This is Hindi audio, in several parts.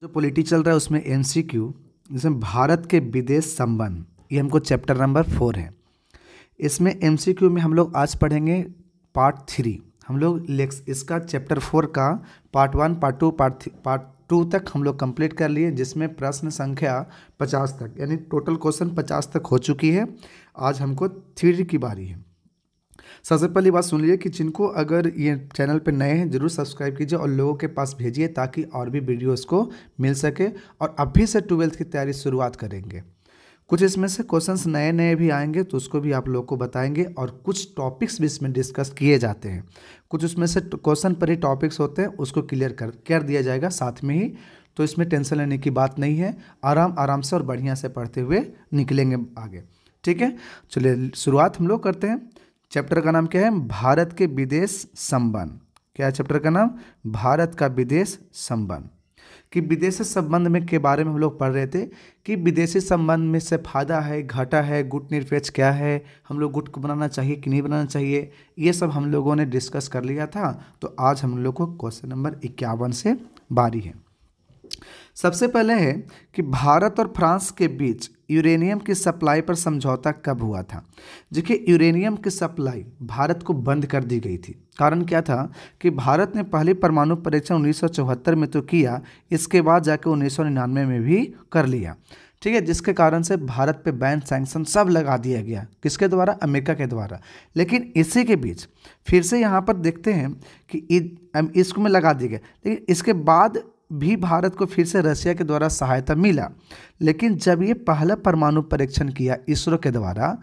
जो पॉलिटी चल रहा है उसमें एमसीक्यू, जिसमें भारत के विदेश संबंध, ये हमको चैप्टर नंबर 4 है। इसमें एमसीक्यू में हम लोग आज पढ़ेंगे पार्ट 3। हम लोग इसका चैप्टर 4 का पार्ट 1, पार्ट 2, पार्ट 2 तक हम लोग कंप्लीट कर लिए, जिसमें प्रश्न संख्या 50 तक, यानी टोटल क्वेश्चन 50 तक हो चुकी है। आज हमको 3 की बारी है। सबसे पहली बात सुन लीजिए कि जिनको अगर ये चैनल पे नए हैं जरूर सब्सक्राइब कीजिए और लोगों के पास भेजिए ताकि और भी वीडियोस को मिल सके। और अभी से 12th की तैयारी शुरुआत करेंगे। कुछ इसमें से क्वेश्चंस नए नए भी आएंगे तो उसको भी आप लोग को बताएंगे, और कुछ टॉपिक्स भी इसमें डिस्कस किए जाते हैं। कुछ उसमें से क्वेश्चन पर ही टॉपिक्स होते हैं, उसको क्लियर कर दिया जाएगा साथ में ही। तो इसमें टेंशन लेने की बात नहीं है, आराम से और बढ़िया से पढ़ते हुए निकलेंगे आगे। ठीक है, चलिए शुरुआत हम लोग करते हैं। चैप्टर का नाम क्या है? भारत के विदेश संबंध। क्या है चैप्टर का नाम? भारत का विदेश संबंध। कि विदेशी संबंध में के बारे में हम लोग पढ़ रहे थे कि विदेशी संबंध में से फायदा है, घाटा है, गुट निरपेक्ष क्या है, हम लोग गुट को बनाना चाहिए कि नहीं बनाना चाहिए, ये सब हम लोगों ने डिस्कस कर लिया था। तो आज हम लोग को क्वेश्चन नंबर 51 से बारी है। सबसे पहले है कि भारत और फ्रांस के बीच यूरेनियम की सप्लाई पर समझौता कब हुआ था? देखिए, यूरेनियम की सप्लाई भारत को बंद कर दी गई थी। कारण क्या था कि भारत ने पहले परमाणु परीक्षण 1974 में तो किया, इसके बाद जाके 1999 में भी कर लिया। ठीक है, जिसके कारण से भारत पे बैन सैंक्शन सब लगा दिया गया। किसके द्वारा? अमेरिका के द्वारा। लेकिन इसी के बीच फिर से यहाँ पर देखते हैं कि इसको में लगा दिया गया, लेकिन इसके बाद भी भारत को फिर से रशिया के द्वारा सहायता मिला। लेकिन जब ये पहला परमाणु परीक्षण किया इसरो के द्वारा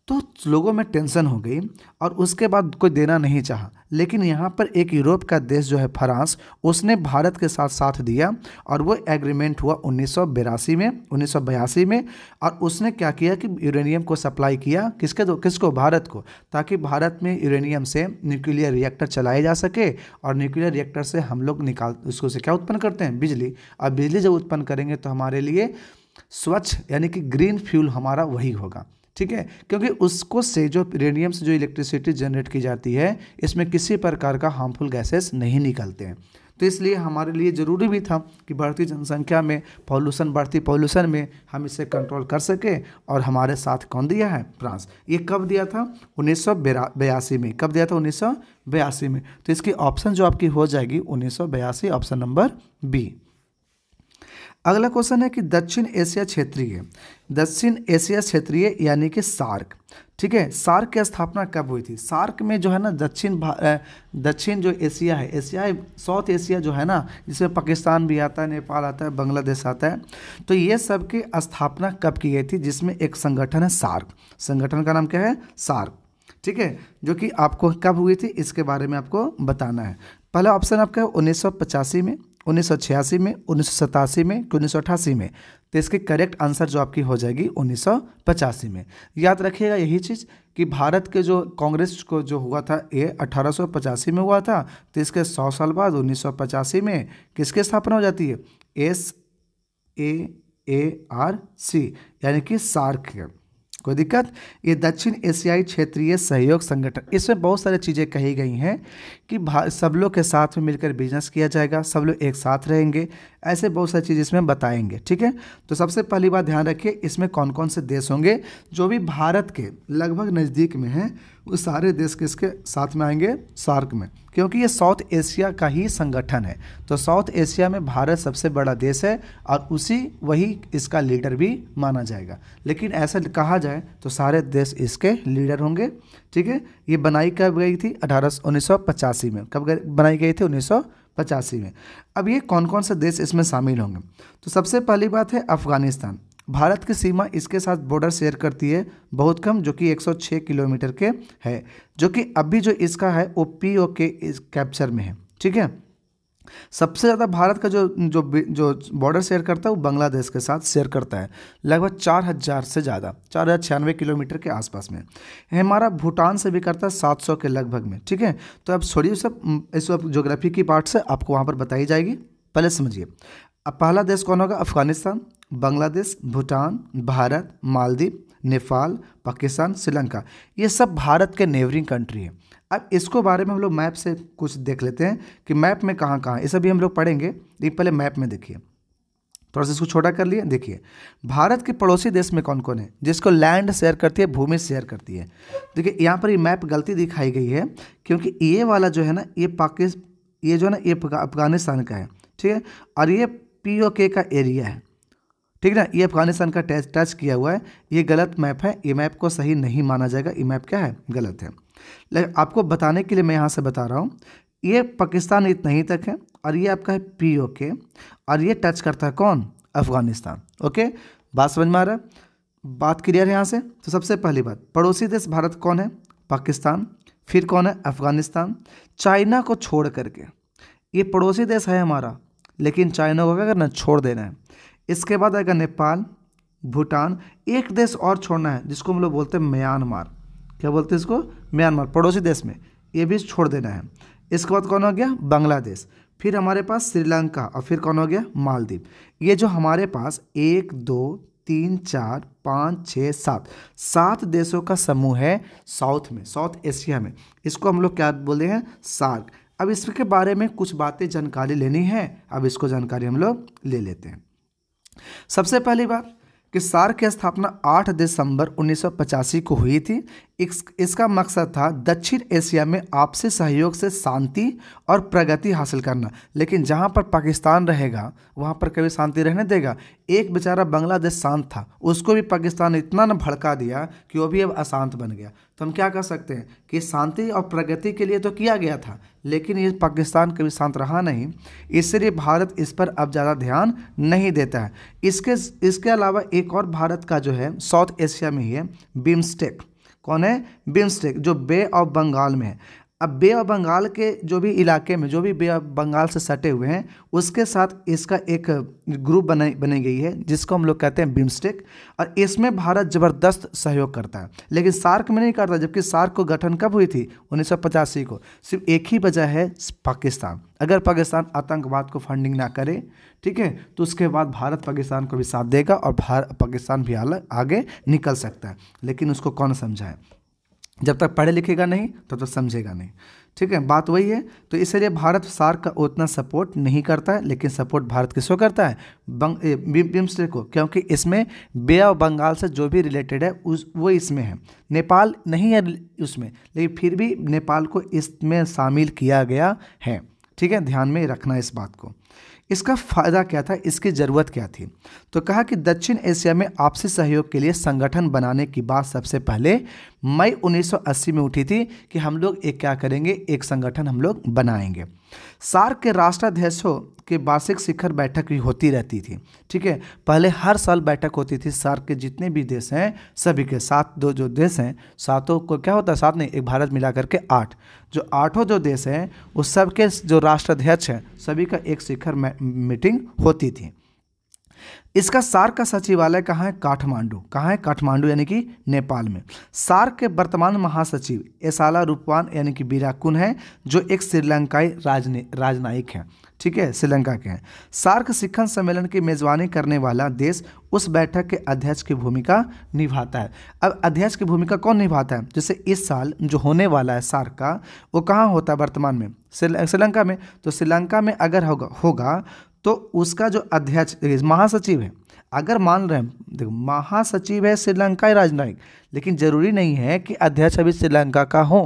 तो लोगों में टेंशन हो गई और उसके बाद कोई देना नहीं चाहा। लेकिन यहाँ पर एक यूरोप का देश जो है फ्रांस, उसने भारत के साथ साथ दिया और वो एग्रीमेंट हुआ 1982 में। और उसने क्या किया कि यूरेनियम को सप्लाई किया किसको? भारत को, ताकि भारत में यूरेनियम से न्यूक्लियर रिएक्टर चलाए जा सके। और न्यूक्लियर रिएक्टर से हम लोग उसको से क्या उत्पन्न करते हैं? बिजली। और बिजली जब उत्पन्न करेंगे तो हमारे लिए स्वच्छ यानी कि ग्रीन फ्यूल हमारा वही होगा। ठीक है, क्योंकि उसको से जो यूरेनियम से जो इलेक्ट्रिसिटी जनरेट की जाती है, इसमें किसी प्रकार का हार्मफुल गैसेस नहीं निकलते हैं। तो इसलिए हमारे लिए ज़रूरी भी था कि बढ़ती जनसंख्या में बढ़ती पॉल्यूशन में हम इसे कंट्रोल कर सके। और हमारे साथ कौन दिया है? फ्रांस। ये कब दिया था? 1982 में। कब दिया था? 1982 में। तो इसकी ऑप्शन जो आपकी हो जाएगी 1982, ऑप्शन नंबर बी। अगला क्वेश्चन है कि दक्षिण एशिया क्षेत्रीय यानी कि सार्क। ठीक है, सार्क की स्थापना कब हुई थी? सार्क में जो है ना दक्षिण जो एशिया है, साउथ एशिया जो है ना, जिसमें पाकिस्तान भी आता है, नेपाल आता है, बांग्लादेश आता है। तो ये सब की स्थापना कब की गई थी? जिसमें एक संगठन है सार्क। संगठन का नाम क्या है? सार्क। ठीक है, जो कि आपको कब हुई थी इसके बारे में आपको बताना है। पहला ऑप्शन आपका है 1985 में, 1986 में, 1987 में कि 1988 में। तो इसकी करेक्ट आंसर जो आपकी हो जाएगी 1985 में। याद रखिएगा यही चीज़ कि भारत के जो कांग्रेस को जो हुआ था ये 1885 में हुआ था। तो इसके 100 साल बाद 1985 में किसकी स्थापना हो जाती है? SAARC यानी कि सार्क है। कोई दिक्कत? ये दक्षिण एशियाई क्षेत्रीय सहयोग संगठन, इसमें बहुत सारी चीज़ें कही गई हैं कि सब लोग के साथ में मिलकर बिजनेस किया जाएगा, सब लोग एक साथ रहेंगे, ऐसे बहुत सारी चीज़ इसमें बताएंगे। ठीक है, तो सबसे पहली बात ध्यान रखिए, इसमें कौन कौन से देश होंगे जो भी भारत के लगभग नज़दीक में हैं, वो सारे देश किसके साथ में आएंगे? सार्क में। क्योंकि ये साउथ एशिया का ही संगठन है। तो साउथ एशिया में भारत सबसे बड़ा देश है और वही इसका लीडर भी माना जाएगा। लेकिन ऐसा कहा जाए तो सारे देश इसके लीडर होंगे। ठीक है, ये बनाई कब गई थी? 1985 में। कब बनाई गई थी? 1985 में। अब ये कौन कौन से देश इसमें शामिल होंगे? तो सबसे पहली बात है अफगानिस्तान। भारत की सीमा इसके साथ बॉर्डर शेयर करती है बहुत कम, जो कि 106 किलोमीटर के है, जो कि अभी जो इसका है वो POK कैप्चर में है। ठीक है, सबसे ज़्यादा भारत का जो बॉर्डर शेयर करता है वो बांग्लादेश के साथ शेयर करता है, लगभग 4000 से ज़्यादा, 4096 किलोमीटर के आसपास में। हमारा भूटान से भी करता है 700 के लगभग में। ठीक है, तो अब छोड़िए सब इस ज्योग्राफी की पार्ट से आपको वहाँ पर बताई जाएगी, पहले समझिए। अब पहला देश कौन होगा? अफगानिस्तान, बांग्लादेश, भूटान, भारत, मालदीव, नेपाल, पाकिस्तान, श्रीलंका, ये सब भारत के नेबरिंग कंट्री है। अब इसको बारे में हम लोग मैप से कुछ देख लेते हैं कि मैप में कहाँ कहाँ, ये सभी हम लोग पढ़ेंगे। ये पहले मैप में देखिए, थोड़ा सा इसको छोटा कर लिए। देखिए भारत के पड़ोसी देश में कौन कौन है जिसको लैंड शेयर करती है, भूमि शेयर करती है। देखिए यहाँ पर ये मैप गलती दिखाई गई है, क्योंकि ये वाला जो है ना ये जो है ना ये अफगानिस्तान का है, ठीक है, और ये POK का एरिया है, ठीक है ना, ये अफगानिस्तान का टच किया हुआ है। ये गलत मैप है, ये मैप को सही नहीं माना जाएगा, ये मैप क्या है, गलत है। लेकिन आपको बताने के लिए मैं यहाँ से बता रहा हूँ, ये पाकिस्तान इतना ही तक है, और ये आपका है POK, और ये टच करता है कौन, अफगानिस्तान। ओके, बात समझ में आ रहा है, बात क्लियर है यहाँ से। तो सबसे पहली बात, पड़ोसी देश भारत कौन है, पाकिस्तान, फिर कौन है, अफगानिस्तान। चाइना को छोड़ करके, ये पड़ोसी देश है हमारा, लेकिन चाइना को क्या करना, छोड़ देना है। इसके बाद आएगा नेपाल, भूटान, एक देश और छोड़ना है जिसको हम लोग बोलते हैं म्यांमार। क्या बोलते हैं इसको, म्यांमार, पड़ोसी देश में, ये भी छोड़ देना है। इसके बाद कौन हो गया, बांग्लादेश, फिर हमारे पास श्रीलंका, और फिर कौन हो गया, मालदीव। ये जो हमारे पास 1 2 3 4 5 6 7 देशों का समूह है साउथ में, साउथ एशिया में, इसको हम लोग क्या बोलते हैं, सार्क। अब इसके बारे में कुछ बातें जानकारी लेनी है, अब इसको जानकारी हम लोग ले लेते हैं। सबसे पहली बात कि सार्क की स्थापना 8 दिसंबर 1985 को हुई थी। इसका मकसद था दक्षिण एशिया में आपसी सहयोग से शांति और प्रगति हासिल करना। लेकिन जहां पर पाकिस्तान रहेगा वहां पर कभी शांति रहने देगा। एक बेचारा बांग्लादेश शांत था, उसको भी पाकिस्तान इतना न भड़का दिया कि वो भी अब अशांत बन गया। तो हम क्या कर सकते हैं कि शांति और प्रगति के लिए तो किया गया था, लेकिन ये पाकिस्तान कभी शांत रहा नहीं, इसलिए भारत इस पर अब ज़्यादा ध्यान नहीं देता है। इसके अलावा एक और भारत का जो है साउथ एशिया में ही है, बिम्स्टेक। कौन है, बिम्स्टेक, जो बे ऑफ बंगाल में है। अब बे ऑफ बंगाल के जो भी इलाके में, जो भी बे ऑफ बंगाल से सटे हुए हैं, उसके साथ इसका एक ग्रुप बनी गई है जिसको हम लोग कहते हैं बिम्स्टेक, और इसमें भारत ज़बरदस्त सहयोग करता है, लेकिन सार्क में नहीं करता। जबकि सार्क को गठन कब हुई थी, 1985 को। सिर्फ एक ही वजह है, पाकिस्तान। अगर पाकिस्तान आतंकवाद को फंडिंग ना करे, ठीक है, तो उसके बाद भारत पाकिस्तान को भी साथ देगा और पाकिस्तान भी आगे निकल सकता है। लेकिन उसको कौन समझाए, जब तक पढ़े लिखेगा नहीं तब तक समझेगा नहीं, ठीक है, बात वही है। तो इसलिए भारत सार्क का उतना सपोर्ट नहीं करता है, लेकिन सपोर्ट भारत किसको करता है, बिम्स्टेक को, क्योंकि इसमें बे ऑफ बंगाल से जो भी रिलेटेड है वो इसमें है। नेपाल नहीं है उसमें, लेकिन फिर भी नेपाल को इसमें शामिल किया गया है, ठीक है, ध्यान में रखना इस बात को। इसका फ़ायदा क्या था, इसकी ज़रूरत क्या थी, तो कहा कि दक्षिण एशिया में आपसी सहयोग के लिए संगठन बनाने की बात सबसे पहले मई 1980 में उठी थी कि हम लोग एक क्या करेंगे, एक संगठन हम लोग बनाएंगे। सार्क के राष्ट्राध्यक्षों के वार्षिक शिखर बैठक भी होती रहती थी, ठीक है, पहले हर साल बैठक होती थी। सार्क के जितने भी देश हैं सभी के साथ, जो देश हैं सातों को क्या होता है, साथ नहीं, एक भारत मिला करके 8, जो 8 जो देश हैं उस सब के जो राष्ट्राध्यक्ष हैं सभी का एक शिखर मीटिंग होती थी। इसका सार्क का सचिवालय कहाँ है, काठमांडू। कहाँ है, काठमांडू, यानी कि नेपाल में। सार्क के वर्तमान महासचिव एसाला रूपवान यानी कि बीराकुन है, जो एक श्रीलंकाई राजनयिक हैं, ठीक है, श्रीलंका के हैं। सार्क शिखर सम्मेलन की मेजबानी करने वाला देश उस बैठक के अध्यक्ष की भूमिका निभाता है। अब अध्यक्ष की भूमिका कौन निभाता है, जैसे इस साल जो होने वाला है सार्क का, वो कहाँ होता है वर्तमान में, श्रीलंका में। तो श्रीलंका में अगर होगा तो उसका जो अध्यक्ष महासचिव है, अगर मान रहे हैं, देखो महासचिव है श्रीलंकाई राजनयिक, लेकिन जरूरी नहीं है कि अध्यक्ष अभी श्रीलंका का हो।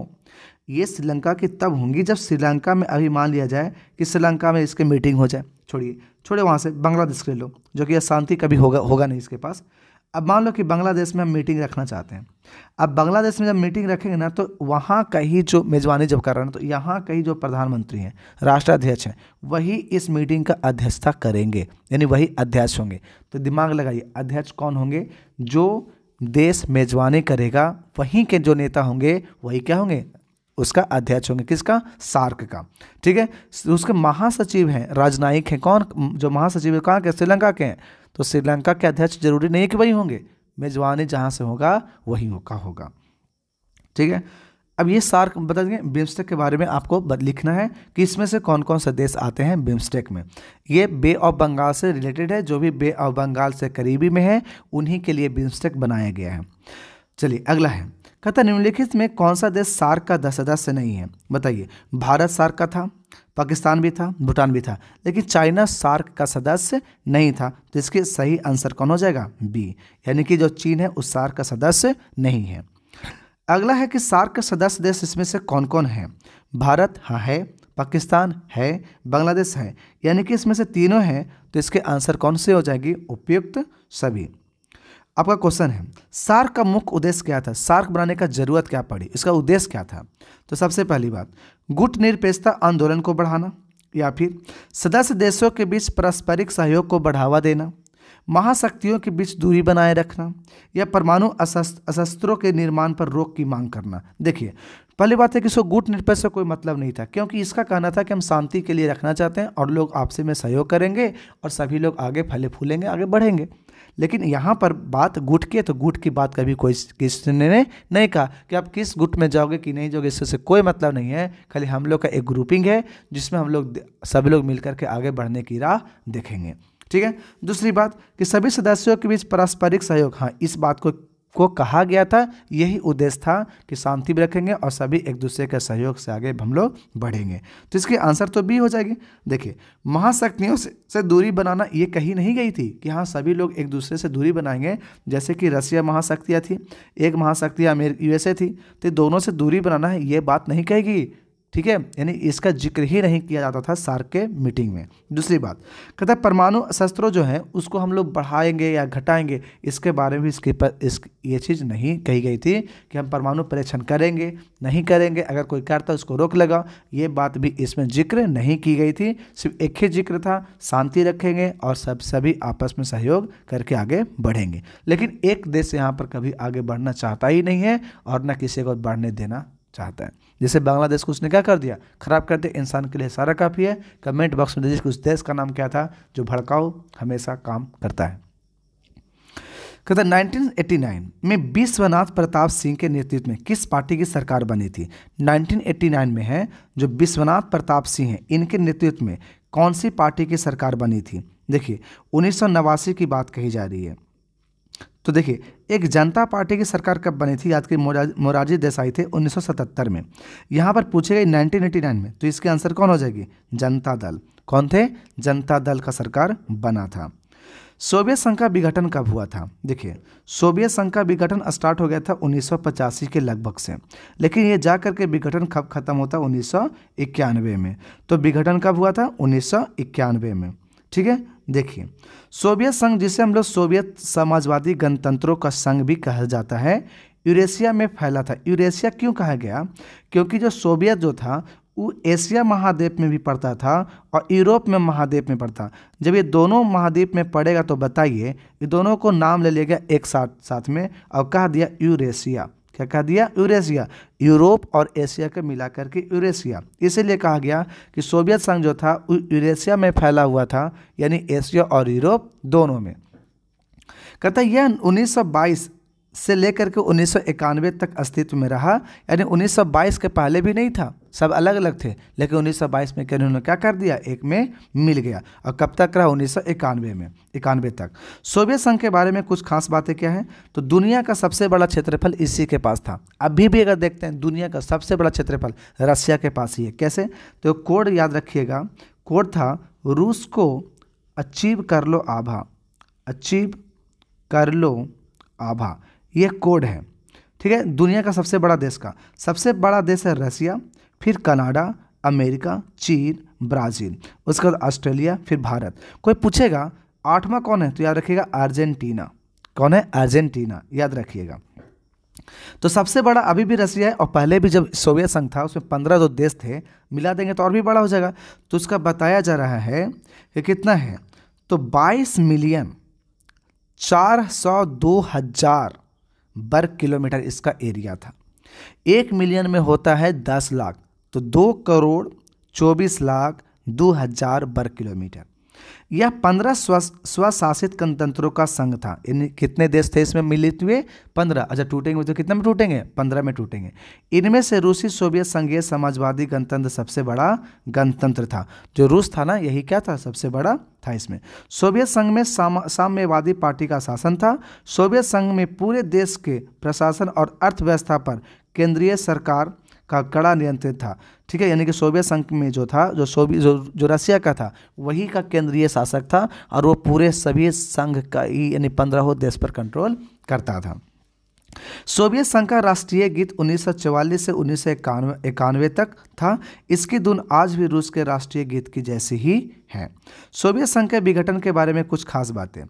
ये श्रीलंका की तब होंगी जब श्रीलंका में अभी मान लिया जाए कि श्रीलंका में इसकी मीटिंग हो जाए। छोड़िए वहाँ से बांग्लादेश ले लो, जो कि शांति कभी होगा नहीं इसके पास। अब मान लो कि बांग्लादेश में हम मीटिंग रखना चाहते हैं। अब बांग्लादेश में जब मीटिंग रखेंगे ना, तो वहाँ का ही जो मेजबानी जब कर रहे हैं, तो यहाँ का ही जो प्रधानमंत्री हैं, राष्ट्राध्यक्ष हैं, वही इस मीटिंग का अध्यक्षता करेंगे, यानी वही अध्यक्ष होंगे। तो दिमाग लगाइए, अध्यक्ष कौन होंगे, जो देश मेजबानी करेगा वहीं के जो नेता होंगे वही क्या होंगे, उसका अध्यक्ष होंगे। किसका, सार्क का, ठीक है। उसके महासचिव हैं, राजनयिक हैं, कौन, जो महासचिव है कहाँ के, श्रीलंका के हैं। तो श्रीलंका के अध्यक्ष जरूरी नहीं है कि वही होंगे, मेजबानी जहाँ से होगा वही होगा, ठीक है। अब ये सार्क बता देंगे। बिम्स्टेक के बारे में आपको लिखना है कि इसमें से कौन कौन से देश आते हैं बिम्स्टेक में। ये बे ऑफ बंगाल से रिलेटेड है, जो भी बे ऑफ बंगाल से करीबी में है उन्हीं के लिए बिम्स्टेक बनाया गया है। चलिए अगला है कहता निम्नलिखित में कौन सा देश सार्क का सदस्य नहीं है? बताइए। भारत सार्क का था, पाकिस्तान भी था, भूटान भी था, लेकिन चाइना सार्क का सदस्य नहीं था। तो इसके सही आंसर कौन हो जाएगा? बी, यानी कि जो चीन है उस सार्क का सदस्य नहीं है। अगला है कि सार्क के सदस्य देश इसमें से कौन कौन है? भारत हाँ है, पाकिस्तान है, बांग्लादेश है, यानी कि इसमें से तीनों हैं। तो इसके आंसर कौन से हो जाएगी? उपयुक्त सभी। आपका क्वेश्चन है सार्क का मुख्य उद्देश्य क्या था? सार्क बनाने का जरूरत क्या पड़ी? इसका उद्देश्य क्या था? तो सबसे पहली बात, गुटनिरपेक्षता आंदोलन को बढ़ाना, या फिर सदस्य देशों के बीच पारस्परिक सहयोग को बढ़ावा देना, महाशक्तियों के बीच दूरी बनाए रखना, या परमाणु अस्त्रों के निर्माण पर रोक की मांग करना। देखिए, पहली बात है कि इसको गुटनिरपेक्ष से कोई मतलब नहीं था, क्योंकि इसका कहना था कि हम शांति के लिए रखना चाहते हैं और लोग आपसी में सहयोग करेंगे और सभी लोग आगे फले फूलेंगे, आगे बढ़ेंगे। लेकिन यहाँ पर बात गुट की है, तो गुट की बात कभी कोई किसी ने नहीं कहा कि आप किस गुट में जाओगे कि नहीं जाओगे, इससे कोई मतलब नहीं है। खाली हम लोग का एक ग्रुपिंग है जिसमें हम लोग सभी लोग मिलकर के आगे बढ़ने की राह देखेंगे। ठीक है। दूसरी बात कि सभी सदस्यों के बीच पारस्परिक सहयोग, हाँ इस बात को कहा गया था, यही उद्देश्य था कि शांति भी रखेंगे और सभी एक दूसरे के सहयोग से आगे हम लोग बढ़ेंगे। तो इसकी आंसर तो बी हो जाएगी। देखिए, महाशक्तियों से दूरी बनाना ये कही नहीं गई थी कि हाँ सभी लोग एक दूसरे से दूरी बनाएंगे। जैसे कि रसिया महाशक्तियाँ थी, एक महाशक्ति यूएसए थी, तो दोनों से दूरी बनाना है ये बात नहीं कहेगी। ठीक है, यानी इसका जिक्र ही नहीं किया जाता था सार्क के मीटिंग में। दूसरी बात कहता है परमाणु शस्त्रों जो है उसको हम लोग बढ़ाएंगे या घटाएंगे, इसके बारे में ये चीज़ नहीं कही गई थी कि हम परमाणु परीक्षण करेंगे नहीं करेंगे, अगर कोई करता उसको रोक लगा, ये बात भी इसमें जिक्र नहीं की गई थी। सिर्फ एक ही जिक्र था, शांति रखेंगे और सभी आपस में सहयोग करके आगे बढ़ेंगे। लेकिन एक देश यहाँ पर कभी आगे बढ़ना चाहता ही नहीं है और न किसी को बढ़ने देना चाहता है। जैसे बांग्लादेश को उसने क्या कर दिया? खराब कर दिया। इंसान के लिए सारा काफ़ी है। कमेंट बॉक्स में दीजिए कि उस देश का नाम क्या था जो भड़काऊ हमेशा काम करता है। कहता 1989 में विश्वनाथ प्रताप सिंह के नेतृत्व में किस पार्टी की सरकार बनी थी? 1989 में है जो विश्वनाथ प्रताप सिंह हैं, इनके नेतृत्व में कौन सी पार्टी की सरकार बनी थी? देखिए, 1989 की बात कही जा रही है। तो देखिए, एक जनता पार्टी की सरकार कब बनी थी? याद करिए, मोरारजी देसाई थे 1977 में। यहाँ पर पूछे गए 1989 में, तो इसके आंसर कौन हो जाएगी? जनता दल। कौन थे? जनता दल का सरकार बना था। सोवियत संघ का विघटन कब हुआ था? देखिए, सोवियत संघ का विघटन स्टार्ट हो गया था 1985 के लगभग से, लेकिन ये जा करके विघटन कब खत्म होता? 1991 में। तो विघटन कब हुआ था? 1991 में। ठीक है। देखिए, सोवियत संघ जिसे हम लोग सोवियत समाजवादी गणतंत्रों का संघ भी कहा जाता है, यूरेशिया में फैला था। यूरेशिया क्यों कहा गया? क्योंकि जो सोवियत जो था वो एशिया महाद्वीप में भी पड़ता था और यूरोप में महाद्वीप में पड़ता। जब ये दोनों महाद्वीप में पड़ेगा तो बताइए, ये दोनों को नाम ले लिया गया एक साथ में और कहा दिया यूरेशिया। क्या कहा दिया? यूरेशिया। यूरोप और एशिया को मिलाकर के यूरेशिया। इसीलिए कहा गया कि सोवियत संघ जो था वो यूरेशिया में फैला हुआ था, यानी एशिया और यूरोप दोनों में। कहता यह 1922 से लेकर के 1991 तक अस्तित्व में रहा, यानी 1922 के पहले भी नहीं था, सब अलग अलग थे, लेकिन 1922 में उन्होंने क्या कर दिया? एक में मिल गया। और कब तक रहा? 1991 में, 91 तक। सोवियत संघ के बारे में कुछ खास बातें क्या हैं? तो दुनिया का सबसे बड़ा क्षेत्रफल इसी के पास था। अभी भी अगर देखते हैं, दुनिया का सबसे बड़ा क्षेत्रफल रसिया के पास ही है। कैसे? तो कोड याद रखिएगा, कोड था रूस को अचीव कर लो आभा, अचीव कर लो आभा, ये कोड है। ठीक है। दुनिया का सबसे बड़ा देश का सबसे बड़ा देश है रसिया, फिर कनाडा, अमेरिका, चीन, ब्राज़ील, उसके बाद ऑस्ट्रेलिया, फिर भारत। कोई पूछेगा 8वां कौन है? तो याद रखिएगा अर्जेंटीना। कौन है? अर्जेंटीना, याद रखिएगा। तो सबसे बड़ा अभी भी रसिया है और पहले भी जब सोवियत संघ था उसमें 15 जो देश थे, मिला देंगे तो और भी बड़ा हो जाएगा। तो उसका बताया जा रहा है कि कितना है? तो 22,402,000 वर्ग किलोमीटर इसका एरिया था। 1 मिलियन में होता है 10 लाख, तो 2,24,02,000 वर्ग किलोमीटर। यह 15 स्वशासित गणतंत्रों का संघ था। इन कितने देश थे इसमें मिलित हुए? 15। अच्छा, टूटेंगे तो कितने में टूटेंगे? 15 में टूटेंगे। इनमें से रूसी सोवियत संघीय समाजवादी गणतंत्र सबसे बड़ा गणतंत्र था। जो रूस था ना, यही क्या था? सबसे बड़ा था। इसमें सोवियत संघ में साम्यवादी पार्टी का शासन था। सोवियत संघ में पूरे देश के प्रशासन और अर्थव्यवस्था पर केंद्रीय सरकार का कड़ा नियंत्रण था। ठीक है, यानी कि सोवियत संघ में जो था, जो रसिया का था, वही का केंद्रीय शासक था और वो पूरे सभी संघ का ही यानी 15 देश पर कंट्रोल करता था। सोवियत संघ का राष्ट्रीय गीत 1944 से 1991 तक था। इसकी धुन आज भी रूस के राष्ट्रीय गीत की जैसी ही है। सोवियत संघ के विघटन के बारे में कुछ खास बातें।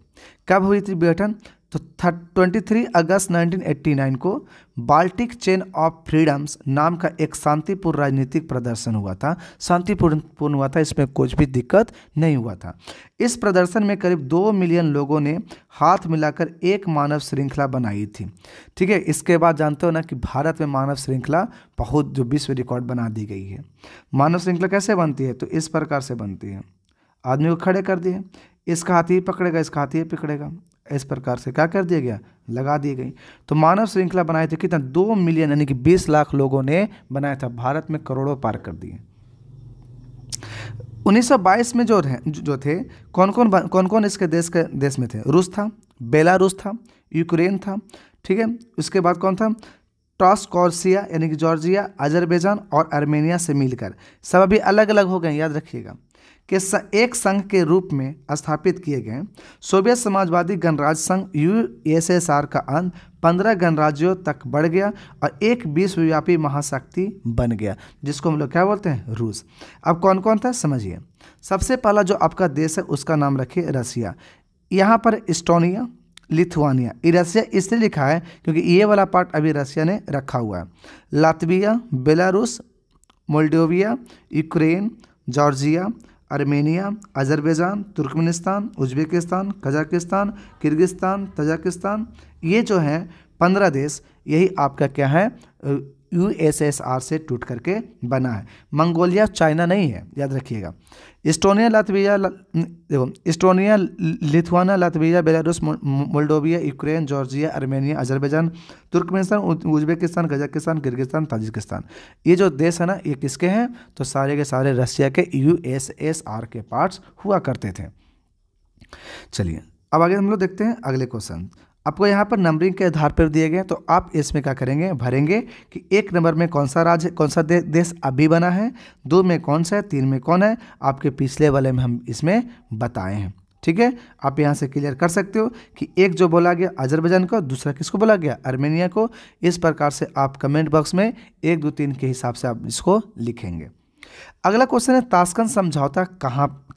कब हुई थी विघटन? तो 23 अगस्त 1989 को बाल्टिक चेन ऑफ फ्रीडम्स नाम का एक शांतिपूर्ण राजनीतिक प्रदर्शन हुआ था। शांतिपूर्ण हुआ था, इसमें कुछ भी दिक्कत नहीं हुआ था। इस प्रदर्शन में करीब 2 मिलियन लोगों ने हाथ मिलाकर एक मानव श्रृंखला बनाई थी। ठीक है, इसके बाद जानते हो ना कि भारत में मानव श्रृंखला बहुत जो विश्व रिकॉर्ड बना दी गई है। मानव श्रृंखला कैसे बनती है? तो इस प्रकार से बनती है। आदमी को खड़े कर दिए, इसका हाथ ही पकड़ेगा, इसका हाथ ही पकड़ेगा, इस प्रकार से क्या कर दिया गया? लगा दी गई। तो मानव श्रृंखला बनाए थे कितना? 2 मिलियन यानी कि 20 लाख लोगों ने बनाया था। भारत में करोड़ों पार कर दिए। 1922 में जो थे कौन कौन इसके देश में थे? रूस था, बेलारूस था, यूक्रेन था। ठीक है, उसके बाद कौन था? ट्रांसकॉर्सिया यानी कि जॉर्जिया, अजरबैजान और आर्मेनिया से मिलकर सब अभी अलग अलग हो गए, याद रखिएगा, कि एक संघ के रूप में स्थापित किए गए। सोवियत समाजवादी गणराज्य संघ यूएसएसआर का अंत 15 गणराज्यों तक बढ़ गया और एक विश्वव्यापी महाशक्ति बन गया, जिसको हम लोग क्या बोलते हैं? रूस। अब कौन कौन था समझिए। सबसे पहला जो आपका देश है उसका नाम रखिए रसिया। यहाँ पर इस्टोनिया, लिथुआनिया, ये रसिया इसलिए लिखा है क्योंकि ये वाला पार्ट अभी रसिया ने रखा हुआ है। Latvia, Belarus, Moldova, Ukraine, Georgia, Armenia, Azerbaijan, Turkmenistan, Uzbekistan, Kazakhstan, Kyrgyzstan, Tajikistan, ये जो हैं 15 देश, यही आपका क्या है? यूएसएसआर से टूट करके बना है। मंगोलिया चाइना नहीं है, याद रखिएगा। Estonia, Lithuania, Latvia, Belarus, Moldova, Ukraine, Georgia, Armenia, Azerbaijan, Turkmenistan, Uzbekistan, Kazakhstan, Kyrgyzstan, Tajikistan, ये जो देश है ना, ये किसके हैं? तो सारे के सारे रसिया के यूएसएसआर के पार्ट्स हुआ करते थे। चलिए अब आगे हम लोग देखते हैं अगले क्वेश्चन। आपको यहाँ पर नंबरिंग के आधार पर दिए गए, तो आप इसमें क्या करेंगे? भरेंगे कि 1 नंबर में कौन सा राज्य, कौन सा देश अभी बना है, 2 में कौन सा है, 3 में कौन है। आपके पिछले वाले में हम इसमें बताए हैं। ठीक है, आप यहाँ से क्लियर कर सकते हो कि एक जो बोला गया अजरबैजान को, दूसरा किसको बोला गया? आर्मेनिया को। इस प्रकार से आप कमेंट बॉक्स में 1, 2, 3 के हिसाब से आप इसको लिखेंगे। अगला क्वेश्चन है ताशकंद समझौता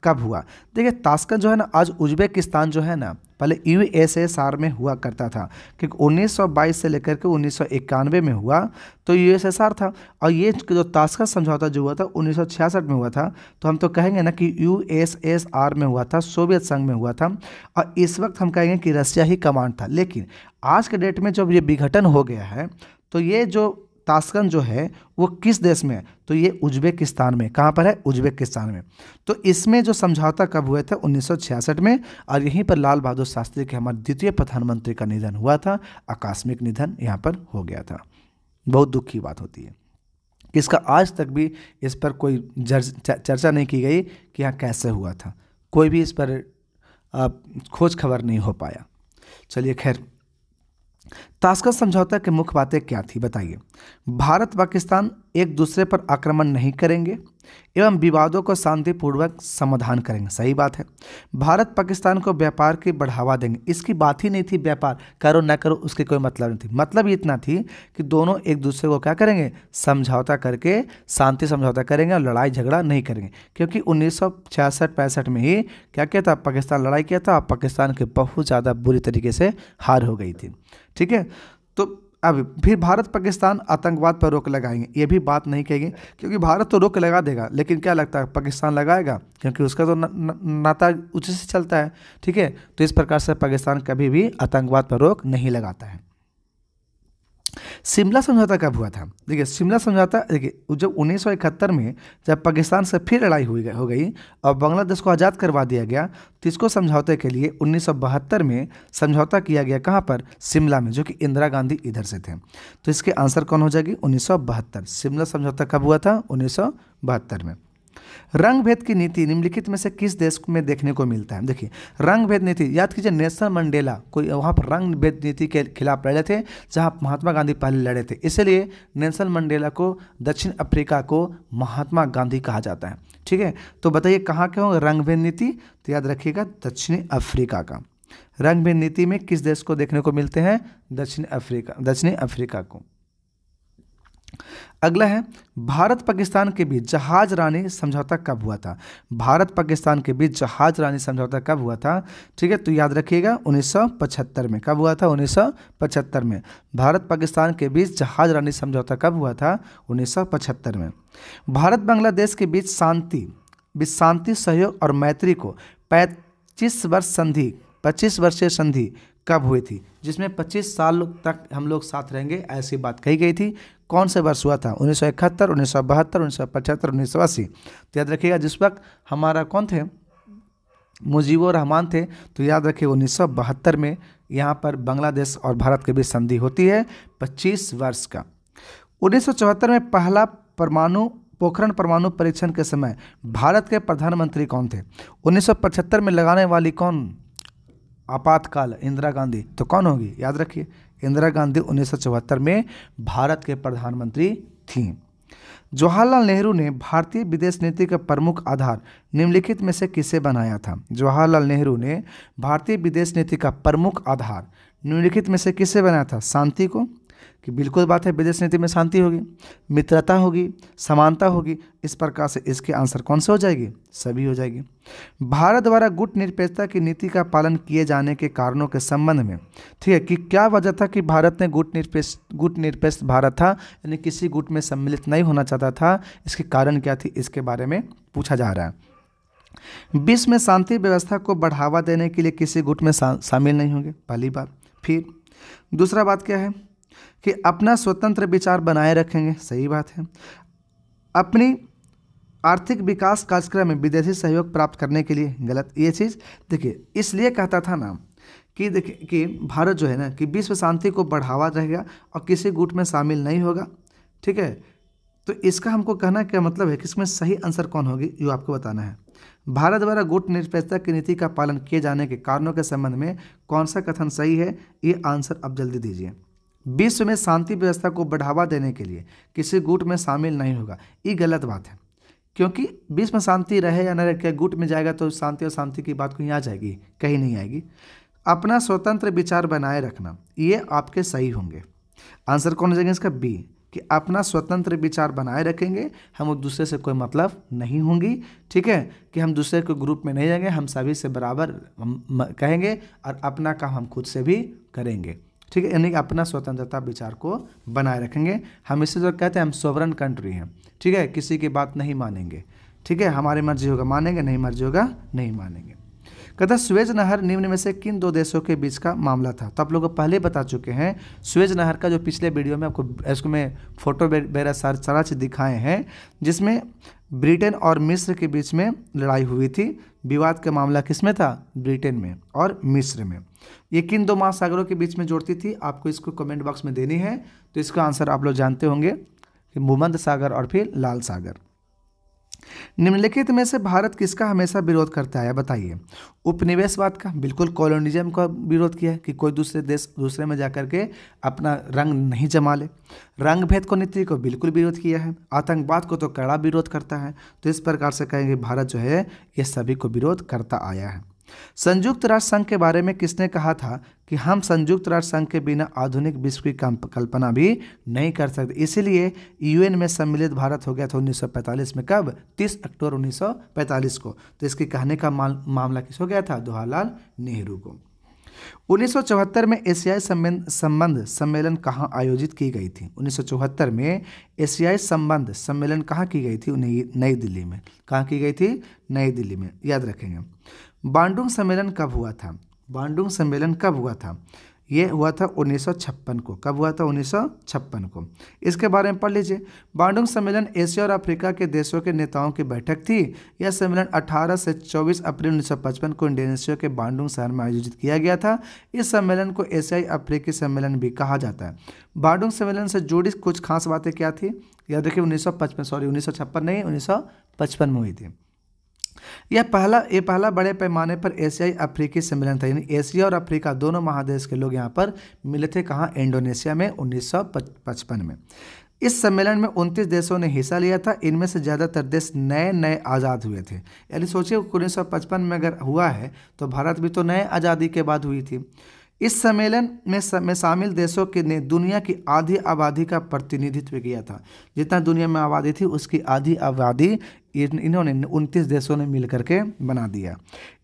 कब हुआ? देखिए ताशकंद जो है ना, आज उज्बेकिस्तान जो है ना, पहले यूएसएसआर में हुआ करता था, क्योंकि 1922 से लेकर के 1991 में हुआ तो यूएसएसआर था। और ये जो ताशकंद समझौता जो हुआ था 1966 में हुआ था, तो हम तो कहेंगे ना कि यूएसएसआर में हुआ था, सोवियत संघ में हुआ था। और इस वक्त हम कहेंगे कि रसिया ही कमांड था। लेकिन आज के डेट में जब ये विघटन हो गया है, तो ये जो ताशकंद जो है वो किस देश में है? तो ये उज्बेकिस्तान में। कहाँ पर है? उज्बेकिस्तान में। तो इसमें जो समझौता कब हुए थे? 1966 में। और यहीं पर लाल बहादुर शास्त्री के हमारे द्वितीय प्रधानमंत्री का निधन हुआ था। आकस्मिक निधन यहाँ पर हो गया था। बहुत दुख की बात होती है। इसका आज तक भी इस पर कोई चर्चा नहीं की गई कि यहाँ कैसे हुआ था। कोई भी इस पर खोज खबर नहीं हो पाया। चलिए खैर, ताशकंद समझौता के मुख्य बातें क्या थी बताइए। भारत पाकिस्तान एक दूसरे पर आक्रमण नहीं करेंगे एवं विवादों को शांतिपूर्वक समाधान करेंगे। सही बात है। भारत पाकिस्तान को व्यापार की बढ़ावा देंगे। इसकी बात ही नहीं थी व्यापार करो ना करो, उसकी कोई मतलब नहीं थी। मतलब इतना थी कि दोनों एक दूसरे को क्या करेंगे? समझौता करके शांति समझौता करेंगे और लड़ाई झगड़ा नहीं करेंगे। क्योंकि 1966-65 में ही क्या किया था? पाकिस्तान लड़ाई किया था। पाकिस्तान के बहुत ज़्यादा बुरी तरीके से हार हो गई थी। ठीक है, तो अब फिर भारत पाकिस्तान आतंकवाद पर रोक लगाएंगे, ये भी बात नहीं कहेंगे, क्योंकि भारत तो रोक लगा देगा, लेकिन क्या लगता है पाकिस्तान लगाएगा? क्योंकि उसका तो नाता उसी से चलता है। ठीक है, तो इस प्रकार से पाकिस्तान कभी भी आतंकवाद पर रोक नहीं लगाता है। शिमला समझौता कब हुआ था? देखिए शिमला समझौता, देखिए जब 1971 में जब पाकिस्तान से फिर लड़ाई हो गई और बांग्लादेश को आज़ाद करवा दिया गया, तो इसको समझौते के लिए 1972 में समझौता किया गया। कहाँ पर? शिमला में, जो कि इंदिरा गांधी इधर से थे। तो इसके आंसर कौन हो जाएगी? 1972। शिमला समझौता कब हुआ था? 1972 में। रंग भेद की नीति निम्नलिखित में से किस देश में देखने को मिलता है? देखिए रंग भेद नीति, याद कीजिए नेल्सन मंडेला कोई वहाँ पर रंग भेद नीति के खिलाफ लड़े थे, जहाँ महात्मा गांधी पहले लड़े थे, इसलिए नेल्सन मंडेला को दक्षिण अफ्रीका को महात्मा गांधी कहा जाता है। ठीक है, तो बताइए कहाँ के होंगे रंग भेद नीति? तो याद रखिएगा दक्षिणी अफ्रीका का। रंग भेद नीति में किस देश को देखने को मिलते हैं? दक्षिणी अफ्रीका को। अगला है भारत पाकिस्तान के बीच जहाज रानी समझौता कब हुआ था? भारत पाकिस्तान के बीच जहाज रानी समझौता कब हुआ था? ठीक है, तो याद रखिएगा 1975 में। कब हुआ था? 1975 में। भारत पाकिस्तान के बीच जहाज रानी समझौता कब हुआ था? 1975 में। भारत बांग्लादेश के बीच शांति सहयोग और मैत्री को 25 वर्षीय संधि कब हुई थी? जिसमें 25 साल तक हम लोग साथ रहेंगे, ऐसी बात कही गई थी। कौन से वर्ष हुआ था? 1971, 1972, 1975, 1980। तो याद रखिएगा जिस वक्त हमारा कौन थे? मुजीबुर रहमान थे। तो याद रखिए 1972 में यहाँ पर बांग्लादेश और भारत के बीच संधि होती है 25 वर्ष का। 1974 में पहला पोखरण परमाणु परीक्षण के समय भारत के प्रधानमंत्री कौन थे? 1975 में लगाने वाली कौन? आपातकाल इंदिरा गांधी। तो कौन होगी? याद रखिए इंदिरा गांधी 1974 में भारत के प्रधानमंत्री थी। जवाहरलाल नेहरू ने भारतीय विदेश नीति का प्रमुख आधार निम्नलिखित में से किसे बनाया था? जवाहरलाल नेहरू ने भारतीय विदेश नीति का प्रमुख आधार निम्नलिखित में से किसे बनाया था? शांति को, कि बिल्कुल बात है विदेश नीति में शांति होगी, मित्रता होगी, समानता होगी। इस प्रकार से इसके आंसर कौन से हो जाएगी? सभी हो जाएगी। भारत द्वारा गुट निरपेक्षता की नीति का पालन किए जाने के कारणों के संबंध में, ठीक है, कि क्या वजह था कि भारत ने गुट निरपेक्ष भारत था, यानी किसी गुट में सम्मिलित नहीं होना चाहता था, इसके कारण क्या थी? इसके बारे में पूछा जा रहा है। विश्व में शांति व्यवस्था को बढ़ावा देने के लिए किसी गुट में शामिल नहीं होंगे, पहली बात। फिर दूसरा बात क्या है कि अपना स्वतंत्र विचार बनाए रखेंगे, सही बात है। अपनी आर्थिक विकास कार्यक्रम में विदेशी सहयोग प्राप्त करने के लिए, गलत। ये चीज़ देखिए इसलिए कहता था ना कि देखिए कि भारत जो है ना कि विश्व शांति को बढ़ावा रहेगा और किसी गुट में शामिल नहीं होगा। ठीक है, तो इसका हमको कहना क्या मतलब है कि इसमें सही आंसर कौन होगी, ये आपको बताना है। भारत द्वारा गुट निरपेक्षता की नीति का पालन किए जाने के कारणों के संबंध में कौन सा कथन सही है, ये आंसर अब जल्दी दीजिए। विश्व में शांति व्यवस्था को बढ़ावा देने के लिए किसी गुट में शामिल नहीं होगा, ये गलत बात है, क्योंकि विश्व में शांति रहे या न रहे, गुट में जाएगा तो शांति और शांति की बात कहीं आ जाएगी, कहीं नहीं आएगी। अपना स्वतंत्र विचार बनाए रखना, ये आपके सही होंगे। आंसर कौन हो जाएगा इसका? बी, कि अपना स्वतंत्र विचार बनाए रखेंगे, हम एक दूसरे से कोई मतलब नहीं होंगी। ठीक है, कि हम दूसरे के ग्रुप में नहीं जाएंगे, हम सभी से बराबर कहेंगे और अपना काम हम खुद से भी करेंगे। ठीक है, यानी कि अपना स्वतंत्रता विचार को बनाए रखेंगे। हम इससे जो कहते हैं हम सोवरेन कंट्री हैं। ठीक है, किसी की बात नहीं मानेंगे। ठीक है, हमारी मर्जी होगा मानेंगे, नहीं मर्जी होगा नहीं मानेंगे। कहता सुएज नहर निम्न में से किन दो देशों के बीच का मामला था? तो आप लोग को पहले बता चुके हैं, सुएज नहर का जो पिछले वीडियो में आपको इसको में फोटो वगैरह सारा चीज़ दिखाए हैं, जिसमें ब्रिटेन और मिस्र के बीच में लड़ाई हुई थी। विवाद का मामला किस में था? ब्रिटेन में और मिस्र में। ये किन दो महासागरों के बीच में जोड़ती थी? आपको इसको कमेंट बॉक्स में देनी है। तो इसका आंसर आप लोग जानते होंगे कि भूमध्य सागर और फिर लाल सागर। निम्नलिखित में से भारत किसका हमेशा विरोध करता है, बताइए? उपनिवेशवाद का, बिल्कुल। कॉलोनिज्म का विरोध किया है कि कोई दूसरे देश दूसरे में जाकर के अपना रंग नहीं जमा ले। रंग भेद को नीति को बिल्कुल विरोध किया है। आतंकवाद को तो कड़ा विरोध करता है। तो इस प्रकार से कहेंगे भारत जो है ये सभी को विरोध करता आया है। संयुक्त राष्ट्र संघ के बारे में किसने कहा था कि हम संयुक्त राष्ट्र संघ के बिना आधुनिक विश्व की कल्पना भी नहीं कर सकते? इसीलिए यूएन में सम्मिलित भारत हो गया था 1945 में। कब? 30 अक्टूबर 1945 को। तो इसके कहने का मामला किस हो गया था? जवाहरलाल नेहरू को। 1974 में एशियाई संबंध सम्मेलन कहाँ आयोजित की गई थी? 1974 में एशियाई संबंध सम्मेलन कहाँ की गई थी? नई दिल्ली में। कहाँ की गई थी? नई दिल्ली में, याद रखेंगे। बांडुंग सम्मेलन कब हुआ था? बांडुंग सम्मेलन कब हुआ था? ये हुआ था 1956 को। कब हुआ था? 1956 को। इसके बारे में पढ़ लीजिए। बांडुंग सम्मेलन एशिया और अफ्रीका के देशों के नेताओं की बैठक थी। यह सम्मेलन 18 से 24 अप्रैल 1955 को इंडोनेशिया के बांडुंग शहर में आयोजित किया गया था। इस सम्मेलन को एशियाई अफ्रीकी सम्मेलन भी कहा जाता है। बांडुंग सम्मेलन से जुड़ी कुछ खास बातें क्या थी? याद रखिए 1956 नहीं, 1955 में हुई थी। यह पहला बड़े पैमाने पर एशियाई अफ्रीकी सम्मेलन था, यानी एशिया और अफ्रीका दोनों महादेश के लोग यहाँ पर मिले थे। कहाँ? इंडोनेशिया में 1955 में। इस सम्मेलन में 29 देशों ने हिस्सा लिया था। इनमें से ज़्यादातर देश नए नए आज़ाद हुए थे। यानी सोचिए 1955 में अगर हुआ है तो भारत भी तो नए आज़ादी के बाद हुई थी। इस सम्मेलन में शामिल देशों के ने दुनिया की आधी आबादी का प्रतिनिधित्व किया था। जितना दुनिया में आबादी थी उसकी आधी आबादी इन्होंने 29 देशों ने मिलकर के बना दिया।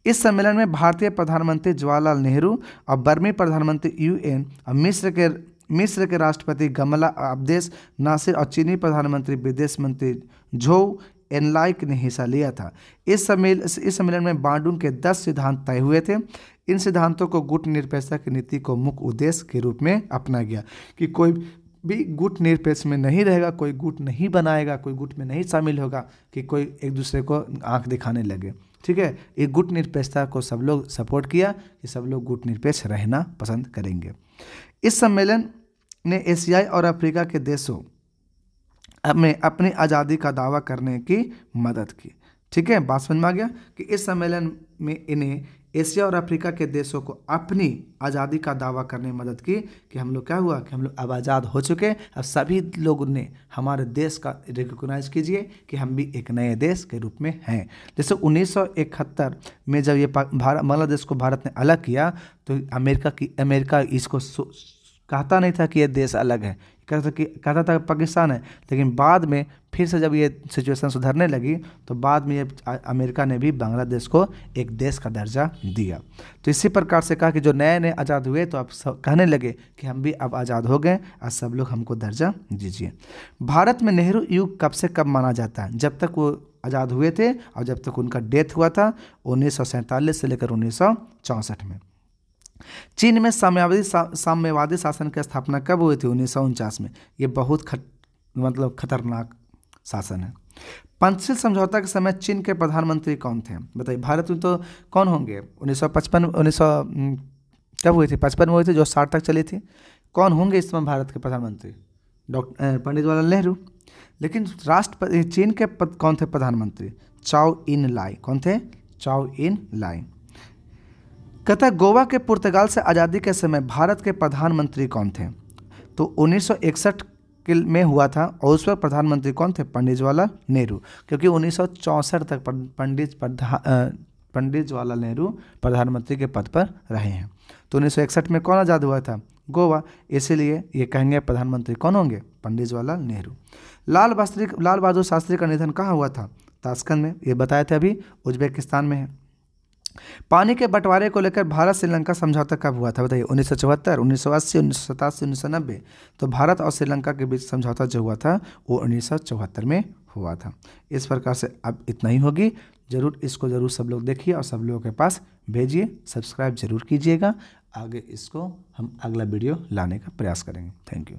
इस सम्मेलन में भारतीय प्रधानमंत्री जवाहरलाल नेहरू और बर्मी प्रधानमंत्री यूएन और मिस्र के राष्ट्रपति गमला अब्देल नासिर और चीनी प्रधानमंत्री विदेश मंत्री झोउ एनलाइक ने हिस्सा लिया था। इस सम्मेलन में बांडुंग के 10 सिद्धांत तय हुए थे। इन सिद्धांतों को गुट निरपेक्षता की नीति को मुख्य उद्देश्य के रूप में अपनाया गया कि कोई भी गुट निरपेक्ष में नहीं रहेगा, कोई गुट नहीं बनाएगा, कोई गुट में नहीं शामिल होगा कि कोई एक दूसरे को आंख दिखाने लगे। ठीक है, ये गुट निरपेक्षता को सब लोग सपोर्ट किया कि सब लोग गुट निरपेक्ष रहना पसंद करेंगे। इस सम्मेलन ने एशियाई और अफ्रीका के देशों में अपनी आज़ादी का दावा करने की मदद की। ठीक है, बात समझ में आ गया कि इस सम्मेलन में इन्हें एशिया और अफ्रीका के देशों को अपनी आज़ादी का दावा करने में मदद की कि हम लोग क्या हुआ कि हम लोग अब आज़ाद हो चुके। अब सभी लोगों ने हमारे देश का रिकॉग्नाइज कीजिए कि हम भी एक नए देश के रूप में हैं। जैसे 1971 में जब ये बांग्लादेश को भारत ने अलग किया तो अमेरिका इसको कहता नहीं था कि ये देश अलग है, कहता था पाकिस्तान है। लेकिन बाद में फिर से जब ये सिचुएशन सुधरने लगी तो बाद में ये अमेरिका ने भी बांग्लादेश को एक देश का दर्जा दिया। तो इसी प्रकार से कहा कि जो नए नए आज़ाद हुए तो अब कहने लगे कि हम भी अब आज़ाद हो गए, आज सब लोग हमको दर्जा दीजिए। भारत में नेहरू युग कब से कब माना जाता है? जब तक वो आज़ाद हुए थे और जब तक उनका डेथ हुआ था 1947 से लेकर 1964 में। चीन में साम्यवादी शासन की स्थापना कब हुई थी? 1949 में। ये बहुत खतरनाक शासन है। पंचशील समझौता के समय चीन के प्रधानमंत्री कौन थे? बताइए, भारत में तो कौन होंगे? 1955 कब हुई थी? 55 में हुई थी, जो 60 तक चली थी। कौन होंगे इस समय भारत के प्रधानमंत्री? पंडित जवाहरलाल नेहरू। लेकिन चीन के कौन थे प्रधानमंत्री? चाओ इन लाई। कौन थे? चाओ इन लाई। कहता है गोवा के पुर्तगाल से आज़ादी के समय भारत के प्रधानमंत्री कौन थे? तो 1961 में हुआ था और उस पर प्रधानमंत्री कौन थे? पंडित जवाहरलाल नेहरू। क्योंकि 1964 तक पंडित जवाहरलाल नेहरू प्रधानमंत्री के पद पर रहे हैं। तो 1961 में कौन आज़ाद हुआ था? गोवा। इसीलिए ये कहेंगे प्रधानमंत्री कौन होंगे? पंडित जवाहरलाल नेहरू। लाल बहादुर शास्त्री का निधन कहाँ हुआ था? ताशकंद में। ये बताए थे अभी, उज्बेकिस्तान में है। पानी के बंटवारे को लेकर भारत श्रीलंका समझौता कब हुआ था? बताइए, 1974, 1980, 1987, 1990। तो भारत और श्रीलंका के बीच समझौता जो हुआ था वो 1974 में हुआ था। इस प्रकार से अब इतना ही होगी। इसको ज़रूर सब लोग देखिए और सब लोगों के पास भेजिए। सब्सक्राइब जरूर कीजिएगा। आगे इसको हम अगला वीडियो लाने का प्रयास करेंगे। Thank you.